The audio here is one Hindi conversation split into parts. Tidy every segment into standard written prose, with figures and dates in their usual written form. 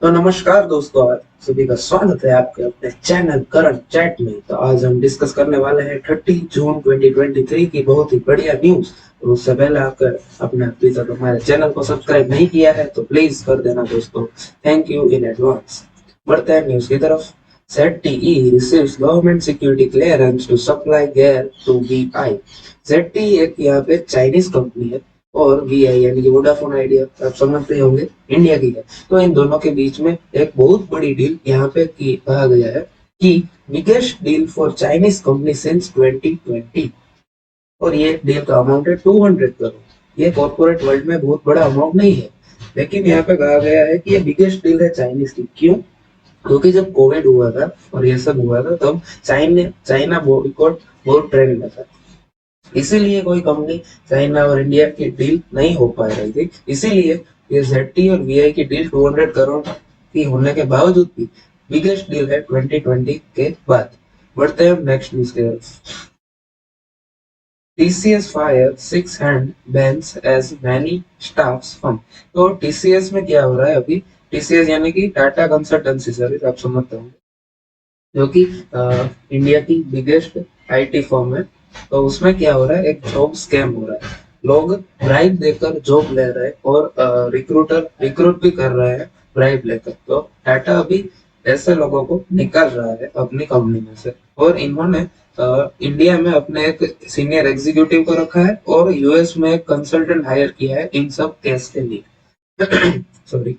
तो नमस्कार दोस्तों, आप सभी का स्वागत है आपके अपने चैनल करंट चैट में। तो आज हम डिस्कस करने वाले हैं 30 जून 2023 की बहुत ही बढ़िया न्यूज। तो उससे पहले अगर आपने अभी तक हमारे चैनल को सब्सक्राइब नहीं किया है तो प्लीज कर देना दोस्तों। Thank you in advance. बढ़ते हैं न्यूज की तरफ। ZTE receives government security clearance to supply gear to VI। ZTE एक यहाँ पे चाइनीज कंपनी है और VI यानी कि वोडाफोन आइडिया, आप समझते होंगे, इंडिया की है। तो इन दोनों के बीच में एक बहुत बड़ी डील यहाँ पे की कहा गया है कि biggest deal for Chinese company since 2020। और ये डील का अमाउंट है 200 करोड़। ये कॉर्पोरेट वर्ल्ड में बहुत बड़ा अमाउंट नहीं है, लेकिन यहाँ पे कहा गया है कि ये बिगेस्ट डील है चाइनीज की। क्यों? क्योंकि जब कोविड हुआ था और ये सब हुआ था तब चाइना बॉयकॉट बहुत ट्रेंड में था। इसीलिए कोई कंपनी चाइना और इंडिया की डील नहीं हो पा रही थी। इसीलिए ये ZT और VI की डील 200 करोड़ की होने के बावजूद भी बिगेस्ट डील है 2020 के बाद। बढ़ते हैं नेक्स्ट न्यूज की तरफ। TCS fire 6 hand bans as many staffs from। तो TCS में क्या हो रहा है अभी? TCS यानी कि टाटा कंसल्टेंसी सर्विस, आप समझते होंगे, जो कि इंडिया की बिगेस्ट IT फर्म है। तो उसमें क्या हो रहा है, एक जॉब स्कैम हो रहा है। लोग ब्राइब देकर जॉब ले रहे हैं और रिक्रूटर रिक्रूट भी कर रहे हैं ब्राइब लेकर। तो टाटा अभी ऐसे लोगों को निकाल रहा है अपनी कंपनी में से। और इन्होंने इंडिया में अपने एक सीनियर एग्जीक्यूटिव को रखा है और US में एक कंसल्टेंट हायर किया है इन सब केस के लिए। सॉरी।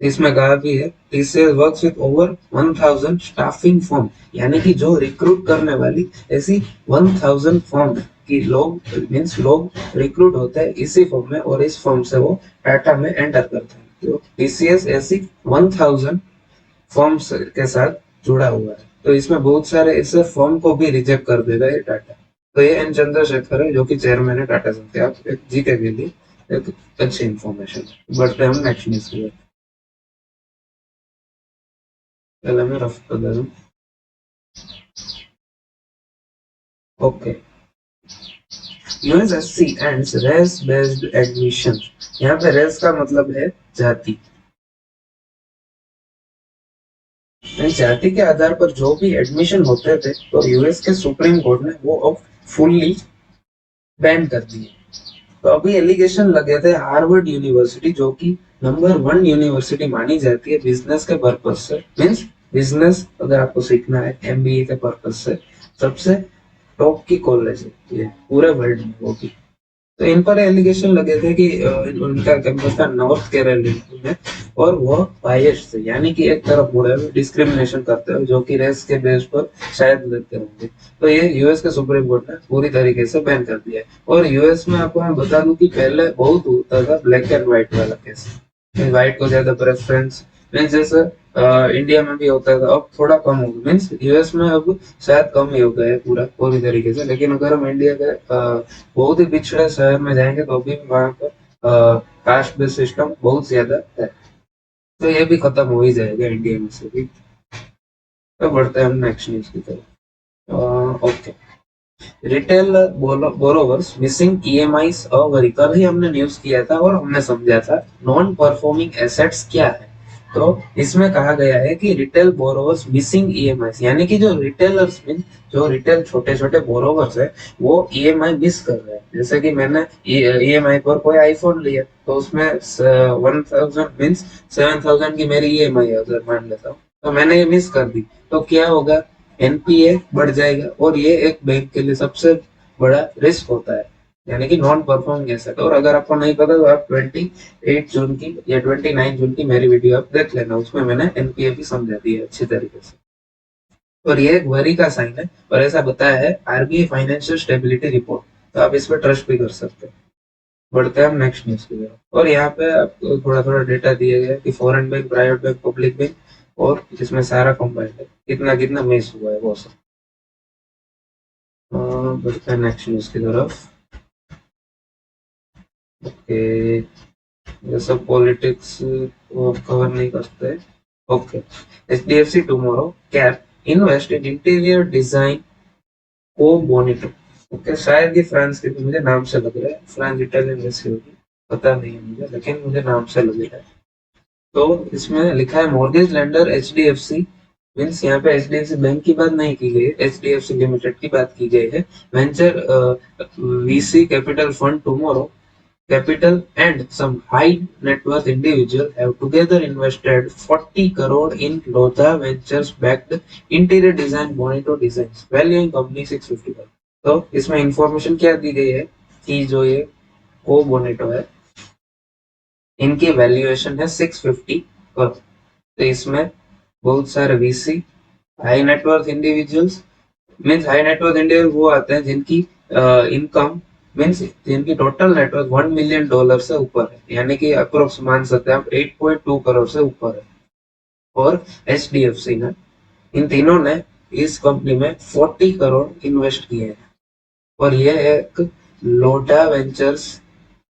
इसमें कहा भी है TCS works with over 1000 staffing firm, यानी कि जो रिक्रूट करने वाली ऐसी 1000 फर्म की लोग मीन्स लोग रिक्रूट होते हैं इसी फर्म में और इस फर्म से वो टाटा में एंटर करते हैं। तो TCS ऐसी 1000 फर्म्स के साथ जुड़ा हुआ है। तो इसमें बहुत सारे ऐसे फर्म को भी रिजेक्ट कर देगा ये टाटा। तो ये एन चंद्रशेखर है जो कि चेयरमैन है टाटा संस्थान। आप एक जीके के लिए एक अच्छी इंफॉर्मेशन। बढ़ते हम नेक्स्ट न्यूज की। पहले मैं रफ कर दूं। Okay. USSC and race based admission. यहाँ पे रेस का मतलब है जाति। जाति के आधार पर जो भी एडमिशन होते थे तो यूएस के सुप्रीम कोर्ट ने वो अब फुल्ली बैन कर दिए। तो अभी एलिगेशन लगे थे हार्वर्ड यूनिवर्सिटी, जो कि नंबर 1 यूनिवर्सिटी मानी जाती है बिजनेस के पर्पज से। मीन्स बिजनेस अगर आपको सीखना है MBA के पर्पज से सबसे टॉप की कॉलेज है ये पूरे वर्ल्ड में, वो भी। तो इन पर एलिगेशन लगे थे कि उनका कैंपस था नॉर्थ कैरोलिना में और वो बायस थे, यानी कि एक तरफ मुड़े हुए डिस्क्रिमिनेशन करते हैं जो कि रेस के बेस पर शायद लेते होंगे। तो ये US के सुप्रीम कोर्ट ने पूरी तरीके से बैन कर दिया है। और US में आपको मैं बता दूं कि पहले बहुत होता था ब्लैक एंड व्हाइट वाला केस, व्हाइट को ज्यादा प्रेफरेंस। मीन्स जैसे इंडिया में भी होता था, अब थोड़ा कम हो गया। मीन्स US में अब शायद कम ही हो गया है पूरा पूरी तरीके से। लेकिन अगर हम इंडिया के बहुत ही पिछड़े शहर में जाएंगे तो अभी भी वहाँ पर कास्ट बेस्ड सिस्टम बहुत ज्यादा है। तो ये भी खत्म हो ही जाएगा इंडिया में से भी। तो बढ़ते हैं हम नेक्स्ट न्यूज की तरफ। Okay. Retail borrowers missing EMIs अवरी। कल ही हमने न्यूज किया था और हमने समझा था नॉन परफॉर्मिंग एसेट्स क्या है। तो इसमें कहा गया है कि रिटेल बोरोवर्स मिसिंग EMIs, यानी कि जो रिटेलर्स मीन जो रिटेल छोटे छोटे बोरोवर्स है वो EMI मिस कर रहे हैं। जैसे कि मैंने EMI पर कोई आईफोन लिया तो उसमें 1000 मीन्स 7000 की मेरी EMI है अगर मान लेता हूँ, तो मैंने ये मिस कर दी। तो क्या होगा, NPA बढ़ जाएगा और ये एक बैंक के लिए सबसे बड़ा रिस्क होता है, यानी कि नॉन परफॉर्मिंग एसेट। और अगर आपको नहीं पता तो आप 28 जून की या 29 जून की मेरी वीडियो आप देख लेना, उसमें मैंने NPA भी समझा दी है अच्छी तरीके से। और ये एक वरी का साइन है और ऐसा बताया है RBI फाइनेंशियल स्टेबिलिटी रिपोर्ट। तो आप इस पर ट्रस्ट भी कर सकते हैं। बढ़ते हैं हम नेक्स्ट न्यूज की तरफ। और यहाँ पे आपको थोड़ा थोड़ा डेटा दिया गया है कि foreign bank, private bank, public bank और इसमें सारा कंबाइंड है, कितना कितना मिस हुआ है वो सब। बढ़ते हैं नेक्स्ट न्यूज की तरफ। ओके। ये सब पॉलिटिक्स वो कवर नहीं करते। Okay. HDFC tomorrow cap invest in interior design को बोनिटो। ओके, शायद ये फ्रांस के, मुझे नाम से लग रहा है फ्रांस इटालियन जैसी होगी, पता नहीं है मुझे, लेकिन मुझे नाम से लग रहा है। तो इसमें लिखा है मॉर्गेज लेंडर एचडीएफसी, मीन्स यहाँ पे एचडीएफसी बैंक की बात नहीं की गई है, एचडीएफसी लिमिटेड की बात की गई है। Venture VC capital fund tomorrow Capital and some high net worth individual have together invested 40 crore in Lodha Ventures backed interior design Bonito Designs valuing company 655। तो इसमें इंफॉर्मेशन क्या दी गई है कि जो ये को बोनेटो है इनकी वैल्यूएशन है 650 करोड़। तो इसमें बहुत सारे VC high net worth individuals, means high net worth individual वो आते हैं जिनकी इनकम मीन्स जिनकी टोटल नेटवर्थ $1 मिलियन से ऊपर है, यानी कि अप्रोक्स मान सकते हैं आप 8.2 करोड़ से ऊपर है। और एचडीएफसी ने इन तीनों ने इस कंपनी में 40 करोड़ इन्वेस्ट किए हैं और ये एक लोटा वेंचर्स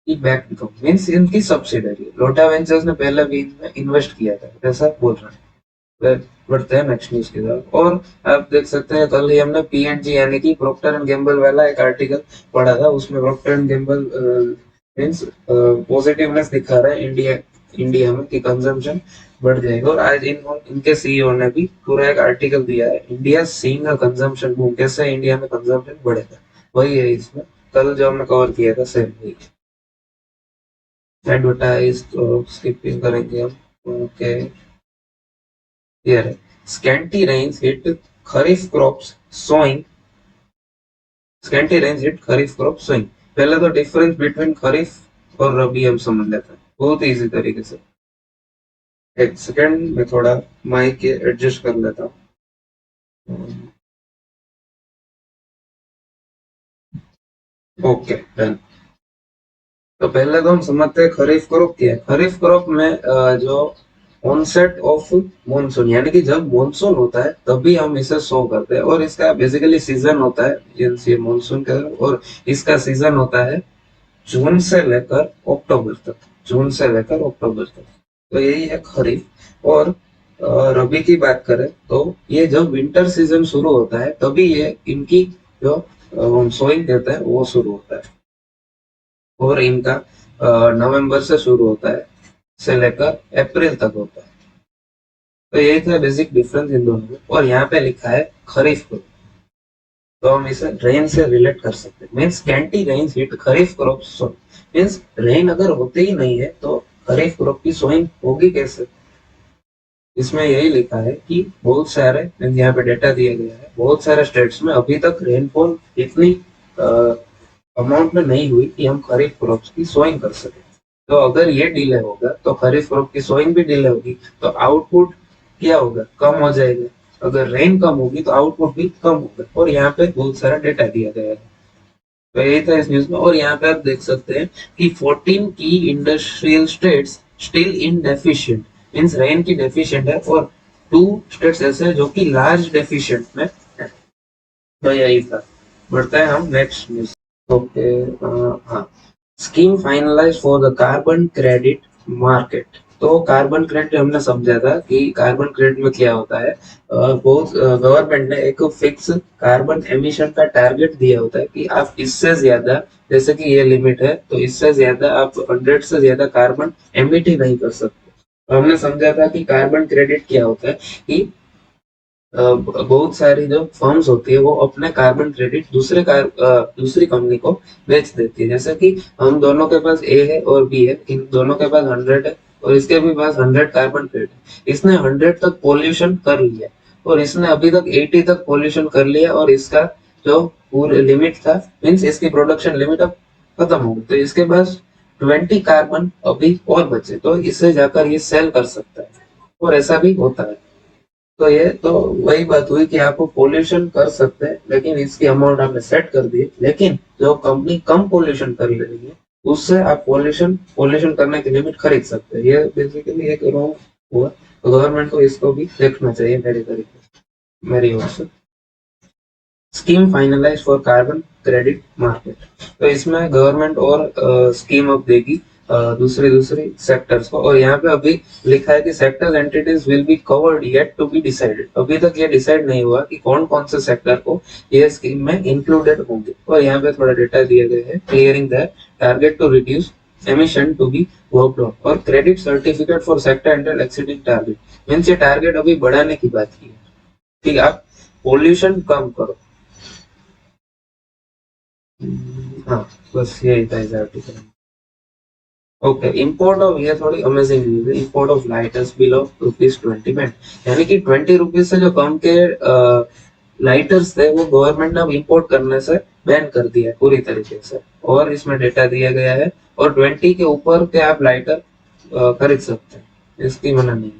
की बैक कंपनी मीन्स इनकी सब्सिडरी। लोटा वेंचर्स ने पहले भी इनमें इन्वेस्ट किया था ऐसा बोल रहा है। बढ़ते हैं नेक्स्ट न्यूज की तरफ। और आप देख सकते हैं कल ही हमने पीएनजी यानी कि प्रोक्टर एंड गैम्बल वाला एक आर्टिकल पढ़ा था, उसमें proctor and Gamble means positiveness दिखा रहा है इंडिया में कि कंजम्पशन बढ़ जाएगा। और आज इनके सीईओ ने भी पूरा एक आर्टिकल दिया है, India seeing a consumption boom, कैसे इंडिया में कंजम्पशन बढ़ेगा, वही है इसमें कल जो हमने कवर किया था सेम वही। एडवर्टाइज तो स्किपिंग करेंगे हम। Okay, here scanty rains hit kharif crops sowing, scanty rains hit kharif crop sowing। पहले तो डिफरेंस बिटवीन खरीफ और रबी हम समझ लेते हैं बहुत इजी तरीके से। एक सेकंड में थोड़ा माइक एडजस्ट कर लेता हूँ। Okay done. तो पहले तो हम समझते हैं खरीफ क्रॉप क्या है। खरीफ क्रॉप में जो ऑनसेट ऑफ मॉनसून यानी कि जब मॉनसून होता है तभी हम इसे सो करते हैं और इसका बेसिकली सीजन होता है ये मॉनसून का, और इसका सीजन होता है जून से लेकर अक्टूबर तक, जून से लेकर अक्टूबर तक। तो यही है खरीफ। और रबी की बात करें तो ये जब विंटर सीजन शुरू होता है तभी ये इनकी जो सोइंग कहते हैं वो शुरू होता है और इनका नवंबर से शुरू होता है से लेकर अप्रैल तक होता है। तो यही था बेसिक डिफरेंस इन दोनों में। और यहाँ पे लिखा है खरीफ क्रॉप, तो हम इसे रेन से रिलेट कर सकते हैं। मीन्स कैंटी रेन्स हिट खरीफ क्रॉप सोइंग, मीन्स रेन अगर होते ही नहीं है तो खरीफ क्रॉप की सोइंग होगी कैसे। इसमें यही लिखा है कि बहुत सारे, यहाँ पे डेटा दिया गया है, बहुत सारे स्टेट्स में अभी तक रेनफॉल इतनी अमाउंट में नहीं हुई कि हम खरीफ क्रॉप की सोइंग कर सके। तो अगर ये डिले होगा तो खरीफ क्रॉप की सोइंग भी डिले होगी, तो आउटपुट क्या होगा, कम हो जाएगा। अगर रेन कम होगी तो आउटपुट भी कम होगा। और यहाँ पे बहुत सारा डेटा दिया गया है। तो यही था इस न्यूज में। और यहाँ पे आप देख सकते हैं कि 14 की industrial states still in deficient, means rain की डेफिशिएंट है, और 2 स्टेट्स ऐसे हैं जो कि लार्ज डेफिशिएंट में है। तो यही था। बढ़ते हैं हम नेक्स्ट न्यूज। ओके, हाँ, scheme finalise for the carbon credit market. तो कार्बन क्रेडिट हमने समझा था कि कार्बन क्रेडिट में क्या होता है। बहुत गवर्नमेंट ने एक फिक्स कार्बन एमिशन का टारगेट दिया होता है कि आप इससे ज्यादा, जैसे कि ये लिमिट है तो इससे ज्यादा आप 100 से ज्यादा कार्बन एमिट ही नहीं कर सकते। तो हमने समझा था कि कार्बन क्रेडिट क्या होता है कि बहुत सारी जो फर्म्स होती है वो अपने कार्बन क्रेडिट दूसरी कंपनी को बेच देती है। जैसे कि हम दोनों के पास ए है और बी है, इन दोनों के पास 100 है और इसके भी पास 100 कार्बन क्रेडिट है। इसने 100 तक पोल्यूशन कर लिया और इसने अभी तक 80 तक पोल्यूशन कर लिया और इसका जो पूरे लिमिट था, मीन्स इसकी प्रोडक्शन लिमिट अब खत्म हो गई, तो इसके पास 20 कार्बन अभी और बचे, तो इससे जाकर ये सेल कर सकता है। और ऐसा भी होता है। तो ये तो वही बात हुई कि आप पोल्यूशन कर सकते हैं लेकिन इसकी अमाउंट आपने सेट कर दी। लेकिन जो कंपनी कम पोल्यूशन कर रही है उससे आप पोल्यूशन करने की लिमिट खरीद सकते हैं। ये बेसिकली एक रॉन्ग हुआ, तो गवर्नमेंट को इसको भी देखना चाहिए मेरी ओर से। Scheme finalise for carbon credit market, तो इसमें गवर्नमेंट और स्कीम अप देगी दूसरे सेक्टर्स को। और यहाँ पे अभी लिखा है कि sectors entities will be covered yet to be decided. अभी तक ये डिसाइड नहीं हुआ कि कौन कौन से सेक्टर को ये स्कीम में इंक्लूडेड होंगे। और यहाँ पे थोड़ा डेटा दिया गया है, clearing the target to reduce emission to be worked on और credit certificate for sector under exceeding target means ये टारगेट अभी बढ़ाने की बात की है। ठीक है, आप पोल्यूशन कम करो। हाँ, बस यही था इस आर्टिकल। ओके, इंपोर्ट ऑफ, ये थोड़ी अमेजिंग न्यूज है। Import of lighters below ₹20 band, यानी कि ₹20 से जो कम के लाइटर्स थे वो गवर्नमेंट ने अब इंपोर्ट करने से बैन कर दिया है पूरी तरीके से। और इसमें डेटा दिया गया है और 20 के ऊपर के आप लाइटर खरीद सकते हैं, इसकी मना नहीं।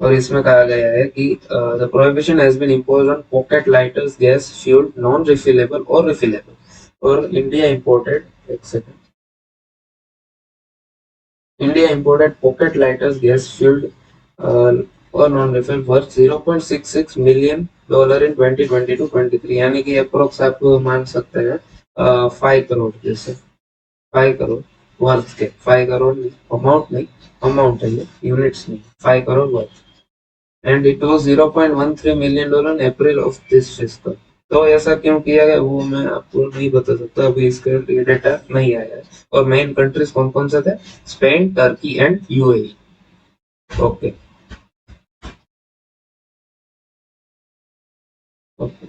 और इसमें कहा गया है कि the prohibition has been imposed on pocket lighters, gas fuelled, non refillable और रिफिलेबल। और इंडिया इंपोर्टेड, एक second, India imported pocket lighters, gas fueled or non-refilled worth $0.66 million in 2022-23, यानी कि अप्रोक्स आप मान सकते हैं 5 करोड़, जैसे 5 करोड़ वर्थ के, 5 करोड़ नहीं, अमाउंट नहीं, अमाउंट है ये, यूनिट्स नहीं, 5 crore worth. And it was $0.13 million in April of this fiscal। तो ऐसा क्यों किया गया वो मैं आपको नहीं बता सकता, अभी इसका डेटा नहीं आया है। और मेन कंट्रीज कौन कौन से थे? Spain, Turkey and UAE. Okay,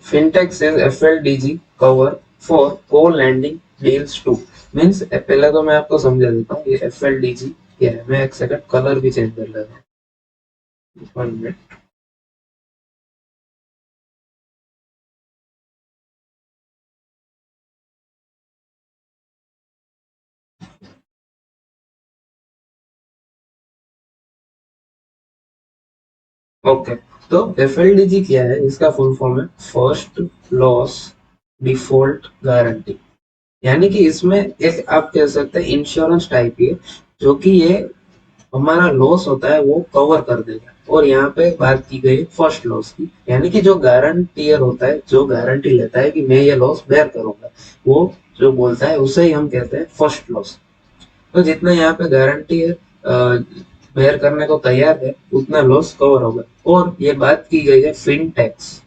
fintech सेज FLDG cover for co lending deals too. Means पहले तो मैं आपको समझा देता हूँ ये एफएलडीजी क्या है। मैं एक सेकंड कलर भी चेंज कर लेता हूँ, 1 मिनट। ओके, तो एफएलडीजी क्या है? इसका फुल फॉर्म है फर्स्ट लॉस डिफॉल्ट गारंटी। यानी कि इसमें एक आप कह सकते हैं इंश्योरेंस टाइप की है, जो कि ये हमारा लॉस होता है वो कवर कर देगा। और यहाँ पे बात की गई फर्स्ट लॉस की, यानी कि जो गारंटीयर होता है, जो गारंटी लेता है कि मैं ये लॉस बेयर करूंगा, वो जो बोलता है उसे ही हम कहते हैं फर्स्ट लॉस। तो जितना यहाँ पे गारंटीयर बेयर करने को तैयार है उतना लॉस कवर होगा। और ये बात की गई है फिनटेक्स,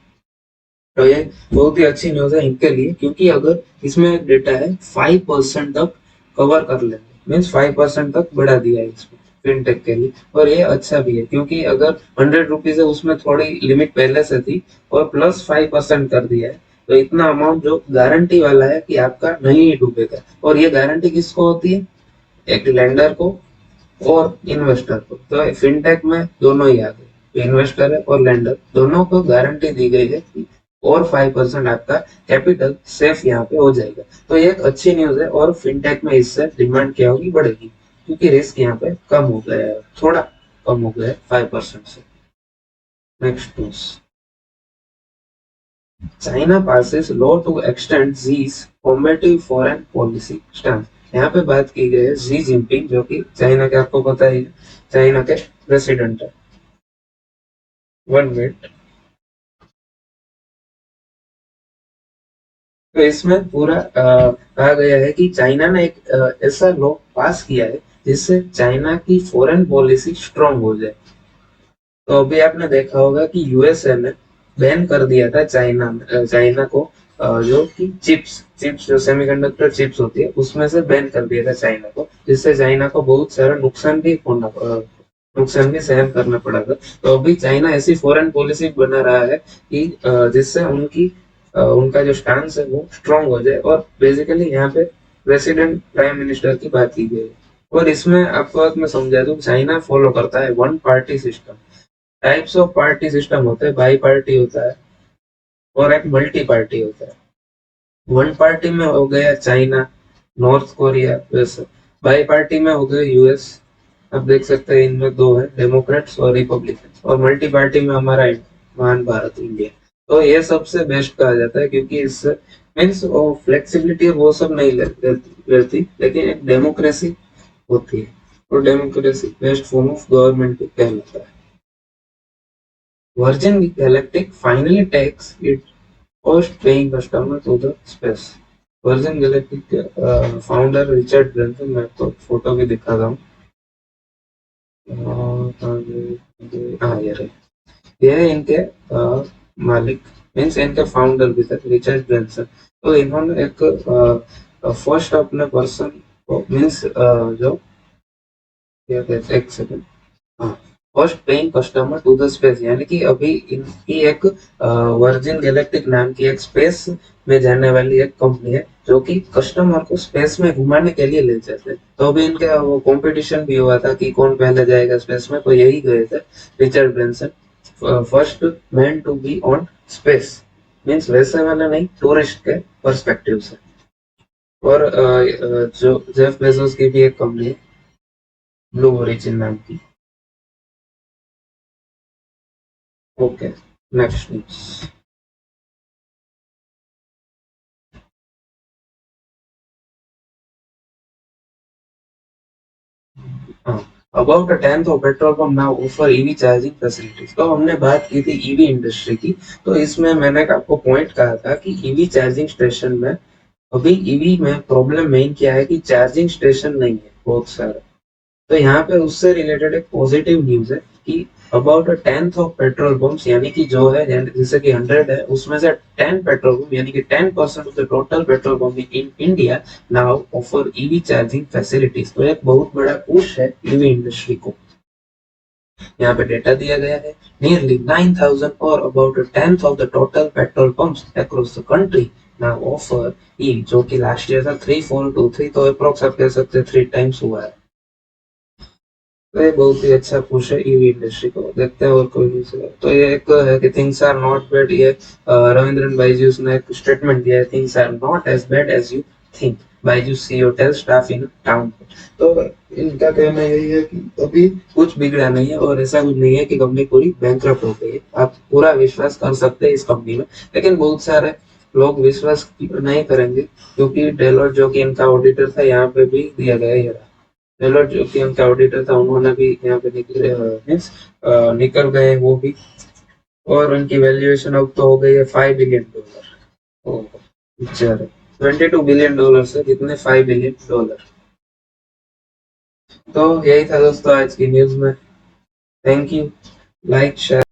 तो ये बहुत ही अच्छी न्यूज है इनके लिए, क्योंकि अगर इसमें डेटा है 5% तक कवर कर लेंगे, मीन्स 5% तक बढ़ा दिया है इसमें फिनटेक के लिए। और ये अच्छा भी है, क्योंकि अगर ₹100 है उसमें थोड़ी लिमिट पहले से थी और प्लस 5% कर दिया है, तो इतना अमाउंट जो गारंटी वाला है कि आपका नहीं डूबेगा। और ये गारंटी किसको होती है? एक लेंडर को और इन्वेस्टर को। तो फिनटेक में दोनों ही आ गए, इन्वेस्टर है और लेंडर, दोनों को गारंटी दी गई है और 5% आपका कैपिटल सेफ यहाँ पे हो जाएगा। तो ये एक अच्छी न्यूज है और फिनटेक में इससे डिमांड क्या होगी? बढ़ेगी, क्योंकि रिस्क यहाँ पे कम हो गया है, थोड़ा कम हो गया है 5% से। Next news, China passes law to extend Xi's combative foreign policy stand. यहाँ पे बात की गई है जी जिनपिंग, जो कि चाइना के, आपको पता ही, चाइना के प्रेसिडेंट है। 1 मिनट। तो इसमें पूरा कहा गया है कि चाइना ने एक ऐसा लॉ पास किया है जिससे चाइना की फॉरेन पॉलिसी स्ट्रांग हो जाए। तो अभी आपने देखा होगा कि यूएसए ने बैन कर दिया था चाइना को, जो कि चिप्स चिप्स जो सेमीकंडक्टर चिप्स होती है उसमें से बैन कर दिया था चाइना को, जिससे चाइना को बहुत सारा नुकसान भी सहन करना पड़ा था। तो अभी चाइना ऐसी फॉरेन पॉलिसी बना रहा है कि जिससे उनका जो स्टांस है वो स्ट्रांग हो जाए। और बेसिकली यहाँ पे प्रेसिडेंट प्राइम मिनिस्टर की बात की गई है। और इसमें आपको मैं समझा दूं, चाइना फॉलो करता है one party system. Types of party system होते हैं, बाई पार्टी होता है और एक मल्टी पार्टी होता है। वन पार्टी में हो गया चाइना, नॉर्थ कोरिया, वैसे बाई पार्टी में हो गए यूएस। आप देख सकते हैं इनमें दो है, डेमोक्रेट्स और रिपब्लिकन। और मल्टी पार्टी में हमारा महान भारत इंडिया। तो ये सबसे बेस्ट कहा जाता है, क्योंकि इससे मीन्स फ्लेक्सिबिलिटी वो सब नहीं रहती, लेकिन एक डेमोक्रेसी होती है। और democracy best form of government कहलाता है। Virgin Galactic finally takes its first paying customer to the space। Virgin galactic के फाउंडर रिचर्ड ब्रेंसन, मैं आपको फोटो भी दिखा रहा हूँ। हाँ, ये रहे, ये है इनके मालिक, मीन्स इनके फाउंडर भी थे, रिचर्ड ब्रेंसन। तो इन्होंने एक फर्स्ट अपने पर्सन मीन्स जो क्या कहते हैं, एक सेकंड, हाँ, first paying customer to the space, यानी कि अभी इनकी एक वर्जिन गैलेक्टिक नाम की एक स्पेस में जाने वाली एक कंपनी है जो कि कस्टमर को स्पेस में घुमाने के लिए ले जाते हैं। तो अभी इनका वो कंपटीशन भी हुआ था कि कौन पहले जाएगा स्पेस में, तो यही गए थे Richard Branson, first man to be on space, means वैसे वाले नहीं, टूरिस्ट के पर्सपेक्टिव से। और जो जेफ बेजोस की भी एक कंपनी है ब्लू ओरिजिन नाम की। Okay, next news. हाँ, about a tenth of petrol pump now offer EV charging facilities. तो हमने बात की थी ईवी इंडस्ट्री की, तो इसमें मैंने आपको पॉइंट कहा था कि ईवी चार्जिंग स्टेशन में, अभी ईवी में प्रॉब्लम मेन क्या है कि चार्जिंग स्टेशन नहीं है बहुत सारे। तो यहाँ पे उससे रिलेटेड एक पॉजिटिव न्यूज है कि about a tenth of petrol pumps, यानी कि जो है जैसे कि 100 है उसमें से 10 पेट्रोल पंप, यानी कि 10% of the total petrol pump in India now offer EV charging facilities. तो एक बहुत बड़ा पुश है ईवी इंडस्ट्री को। यहाँ पे डेटा दिया गया है, नियरली 9,000 और about a tenth of the total petrol pumps across the country now offer E, जो कि लास्ट ईयर था 3423, तो अप्रोक्स आप कह सकते हैं 3 टाइम्स हुआ है। तो ये बहुत ही अच्छा पुश है ईवी इंडस्ट्री को। देखते हैं और कोई न्यूज़ है तो ये एक है कि थिंग्स आर नॉट बैड। ये रविंद्रन बाइजूस ने एक स्टेटमेंट दिया है, things are not as bad as you think, Byju's CEO tell staff in town. तो इनका कहना यही है कि अभी कुछ बिगड़ा नहीं है और ऐसा कुछ नहीं है कि कंपनी पूरी बैंकरप्ट हो गई है। आप पूरा विश्वास कर सकते हैं इस कंपनी में, लेकिन बहुत सारे लोग विश्वास नहीं करेंगे क्योंकि डेलोइट जो कि इनका ऑडिटर था यहाँ पे भी दिया गया है। डेलोइट जो कि उनका ऑडिटर था उन्होंने भी यहाँ पे निकले, मीन्स निकल गए वो भी। और उनकी वैल्यूएशन अब तो हो गई है $5 बिलियन। ओह बेचारे, $22 बिलियन से कितने $5 बिलियन। तो यही था दोस्तों आज की न्यूज में। Thank you, like share.